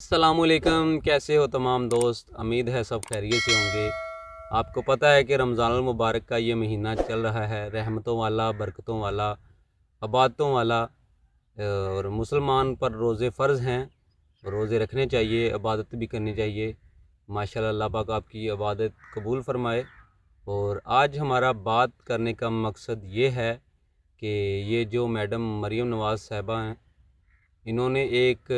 अस्सलामुअलैकुम, कैसे हो तमाम दोस्त। उम्मीद है सब खैरियत से होंगे। आपको पता है कि रमज़ानुल मुबारक का ये महीना चल रहा है, रहमतों वाला, बरकतों वाला, इबादतों वाला। और मुसलमान पर रोज़े फ़र्ज़ हैं, रोज़े रखने चाहिए, इबादत भी करनी चाहिए। माशाल्लाह, अल्लाह पाक आपकी इबादत कबूल फ़रमाए। और आज हमारा बात करने का मकसद ये है कि ये जो मैडम मरीम नवाज़ साहिबा हैं, इन्होंने एक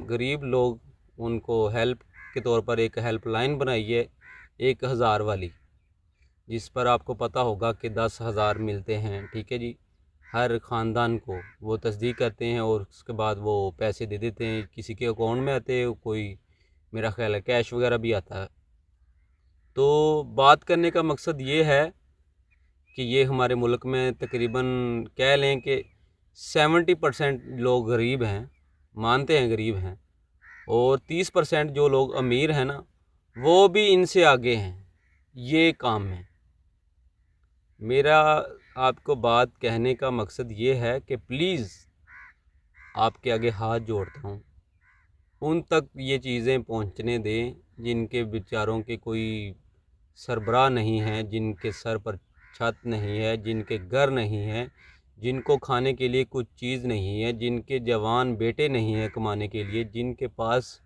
गरीब लोग उनको हेल्प के तौर पर एक हेल्पलाइन बनाई है 1000 वाली, जिस पर आपको पता होगा कि 10,000 मिलते हैं। ठीक है जी, हर ख़ानदान को वो तस्दीक करते हैं और उसके बाद वो पैसे दे देते हैं। किसी के अकाउंट में आते हैं, कोई मेरा ख्याल है कैश वगैरह भी आता है। तो बात करने का मकसद ये है कि ये हमारे मुल्क में तकरीबन कह लें कि 70% लोग गरीब हैं, मानते हैं गरीब हैं, और 30% जो लोग अमीर हैं ना, वो भी इनसे आगे हैं ये काम में। मेरा आपको बात कहने का मकसद ये है कि प्लीज़ आपके आगे हाथ जोड़ता हूँ, उन तक ये चीज़ें पहुँचने दें जिनके बेचारों के कोई सरबराह नहीं है, जिनके सर पर छत नहीं है, जिनके घर नहीं है, जिनको खाने के लिए कुछ चीज़ नहीं है, जिनके जवान बेटे नहीं हैं कमाने के लिए, जिनके पास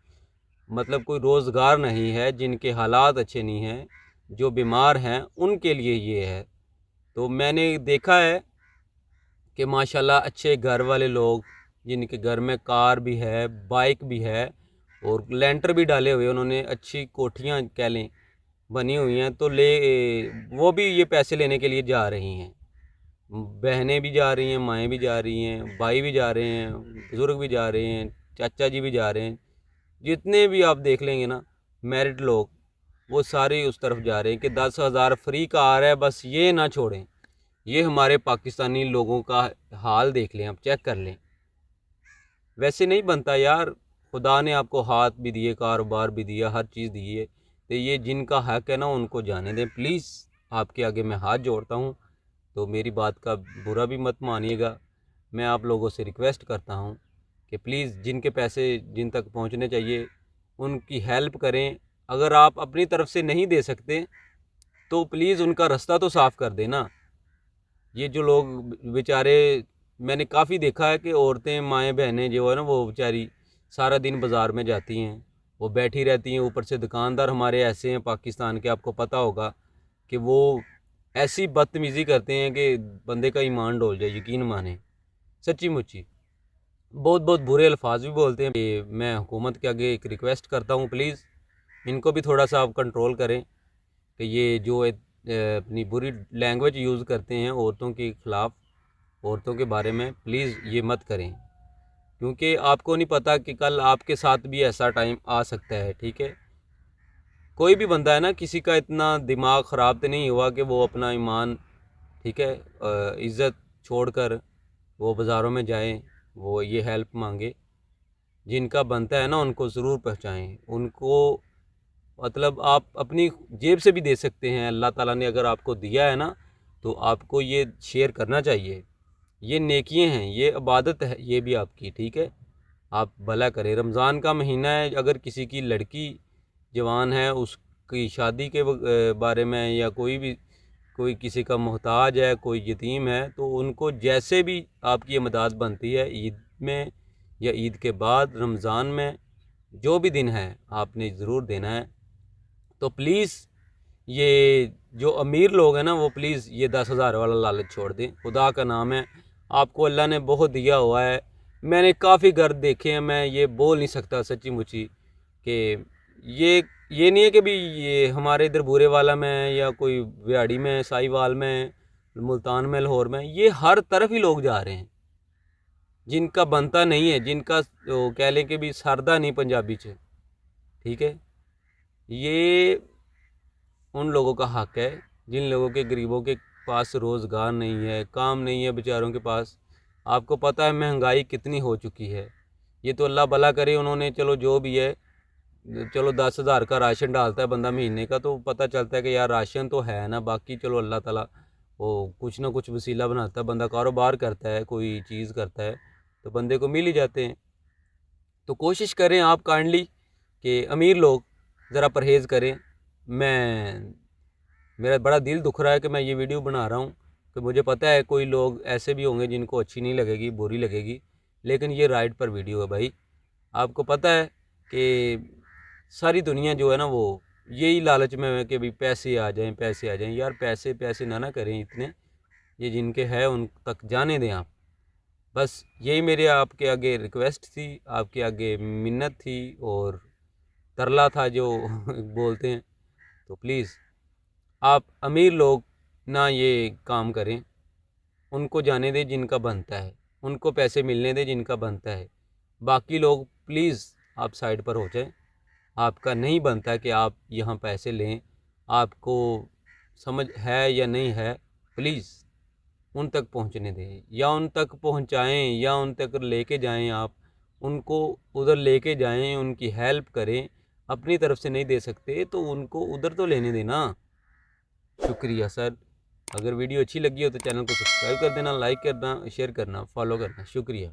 मतलब कोई रोज़गार नहीं है, जिनके हालात अच्छे नहीं हैं, जो बीमार हैं, उनके लिए ये है। तो मैंने देखा है कि माशाल्लाह अच्छे घर वाले लोग, जिनके घर में कार भी है, बाइक भी है और लेंटर भी डाले हुए, उन्होंने अच्छी कोठियाँ कह लें बनी हुई हैं, तो वो भी ये पैसे लेने के लिए जा रही हैं। बहनें भी जा रही हैं, माएँ भी जा रही हैं, भाई भी जा रहे हैं, बुज़ुर्ग भी जा रहे हैं, चाचा जी भी जा रहे हैं। जितने भी आप देख लेंगे ना मैरिड लोग, वो सारे उस तरफ जा रहे हैं कि 10,000 फ्री का आ रहा है, बस ये ना छोड़ें। ये हमारे पाकिस्तानी लोगों का हाल देख लें, आप चेक कर लें। वैसे नहीं बनता यार, खुदा ने आपको हाथ भी दिए, कारोबार भी दिया, हर चीज़ दी है, तो ये जिनका हक है ना उनको जाने दें प्लीज़। आपके आगे मैं हाथ जोड़ता हूँ, तो मेरी बात का बुरा भी मत मानिएगा। मैं आप लोगों से रिक्वेस्ट करता हूँ कि प्लीज़ जिनके पैसे जिन तक पहुँचने चाहिए उनकी हेल्प करें। अगर आप अपनी तरफ से नहीं दे सकते तो प्लीज़ उनका रास्ता तो साफ़ कर देना। ये जो लोग बेचारे, मैंने काफ़ी देखा है कि औरतें, माएँ बहनें जो है ना, वो बेचारी सारा दिन बाज़ार में जाती हैं, वो बैठी रहती हैं। ऊपर से दुकानदार हमारे ऐसे हैं पाकिस्तान के, आपको पता होगा कि वो ऐसी बदतमीज़ी करते हैं कि बंदे का ईमान डोल जाए, यकीन माने। सच्ची मुच्ची बहुत बहुत बुरे अल्फाज भी बोलते हैं। ये मैं हुकूमत के आगे एक रिक्वेस्ट करता हूँ, प्लीज़ इनको भी थोड़ा सा आप कंट्रोल करें कि ये जो अपनी बुरी लैंग्वेज यूज़ करते हैं औरतों के ख़िलाफ़, औरतों के बारे में, प्लीज़ ये मत करें। क्योंकि आपको नहीं पता कि कल आपके साथ भी ऐसा टाइम आ सकता है। ठीक है, कोई भी बंदा है ना, किसी का इतना दिमाग ख़राब तो नहीं हुआ कि वो अपना ईमान, ठीक है, इज़्ज़त छोड़कर वो बाज़ारों में जाएं, वो ये हेल्प मांगे। जिनका बनता है ना उनको ज़रूर पहुँचाएँ उनको। मतलब आप अपनी जेब से भी दे सकते हैं। अल्लाह ताला ने अगर आपको दिया है ना, तो आपको ये शेयर करना चाहिए। ये नेकियां हैं, ये इबादत है, ये भी आपकी। ठीक है, आप भला करें। रमज़ान का महीना है, अगर किसी की लड़की जवान है, उसकी शादी के बारे में, या कोई किसी का मोहताज है, कोई यतीम है, तो उनको जैसे भी आपकी इमदाद बनती है, ईद में या ईद के बाद, रमज़ान में, जो भी दिन है, आपने ज़रूर देना है। तो प्लीज़ ये जो अमीर लोग हैं ना, वो प्लीज़ ये 10,000 वाला लालच छोड़ दें। खुदा का नाम है, आपको अल्लाह ने बहुत दिया हुआ है। मैंने काफ़ी घर देखे हैं, मैं ये बोल नहीं सकता सच्ची मुच्ची कि ये नहीं है कि भी ये हमारे इधर बूरे वाला में, या कोई व्याड़ी में, साहिवाल में, मुल्तान में, लाहौर में, ये हर तरफ ही लोग जा रहे हैं जिनका बनता नहीं है, जिनका कह लें कि भी सरदा नहीं पंजाबी च। ठीक है, ये उन लोगों का हक है जिन लोगों के, गरीबों के पास रोज़गार नहीं है, काम नहीं है बेचारों के पास। आपको पता है महंगाई कितनी हो चुकी है। ये तो अल्लाह भला करे, उन्होंने चलो जो भी है, चलो 10,000 का राशन डालता है बंदा महीने का, तो पता चलता है कि यार राशन तो है ना। बाकी चलो अल्लाह ताला वो कुछ ना कुछ वसीला बनाता है, बंदा कारोबार करता है, कोई चीज़ करता है, तो बंदे को मिल ही जाते हैं। तो कोशिश करें आप काइंडली कि अमीर लोग ज़रा परहेज़ करें। मेरा बड़ा दिल दुख रहा है कि मैं ये वीडियो बना रहा हूँ, कि मुझे पता है कोई लोग ऐसे भी होंगे जिनको अच्छी नहीं लगेगी, बुरी लगेगी, लेकिन ये राइट पर वीडियो है भाई। आपको पता है कि सारी दुनिया जो है ना वो यही लालच में है कि भाई पैसे आ जाएं, पैसे आ जाएं। यार पैसे पैसे ना करें इतने, ये जिनके है उन तक जाने दें आप। बस यही मेरे आपके आगे रिक्वेस्ट थी, आपके आगे मिन्नत थी और तरला था जो बोलते हैं। तो प्लीज़ आप अमीर लोग ना ये काम करें, उनको जाने दें जिनका बनता है, उनको पैसे मिलने दें जिनका बनता है। बाकी लोग प्लीज़ आप साइड पर हो जाएं। आपका नहीं बनता कि आप यहाँ पैसे लें, आपको समझ है या नहीं है, प्लीज़ उन तक पहुँचने दें या उन तक पहुँचाएँ या उन तक लेके जाएँ आप, उनको उधर लेके जाएँ, उनकी हेल्प करें। अपनी तरफ से नहीं दे सकते तो उनको उधर तो लेने दें ना। शुक्रिया सर। अगर वीडियो अच्छी लगी हो तो चैनल को सब्सक्राइब कर देना, लाइक करना, शेयर करना, फॉलो करना। शुक्रिया।